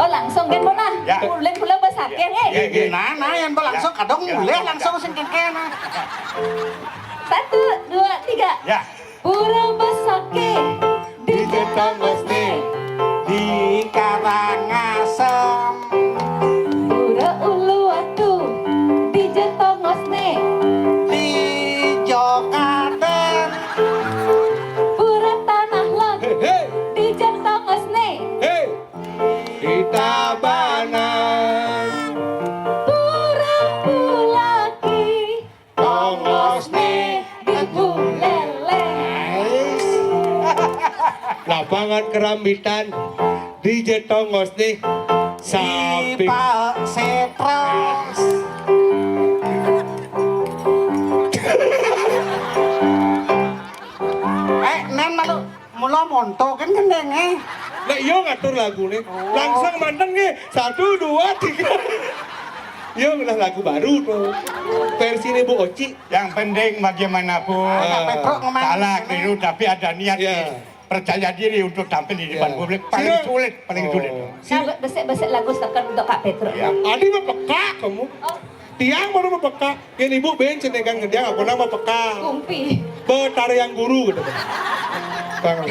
Oh langsung kan mo na. Ya. Pulang basakin eh. Gimana yan ba langsung kadang mulai langsung sing kena. 1, 2, 3. Ya. Pura basake di Jetangosne. Di Karangasem. Pura Uluwatu di Jetangosne. Di Jokaten. Pura Tanah Lot Hei, di Jetangosne. hei, di Tabanan. Pura Bulaki Tongosne. di Bulele. Lapangan kerambitan di Jetongos nih. Di Samping Pak Setros. Nen malu mula monto kan gendeng nah iya ngatur lagu nih. Langsung mandeng nih. 1, 2, 3. Iya udah lagu baru tuh. Versi ini Bu Oci. Yang penting bagaimanapun Petro ngomong. salah keliru tapi ada niat Ya. percaya diri untuk tampil di depan Ya. publik paling Sino? sulit, paling sulit. Nah, besek-besek lagu sekan untuk Kak Petro. Ya. Adi mah peka kamu. Oh, Tiang baru mah peka. Yang ibu bensin kan ngediang aku nama peka. kumpi. Betari yang guru gitu. Bang.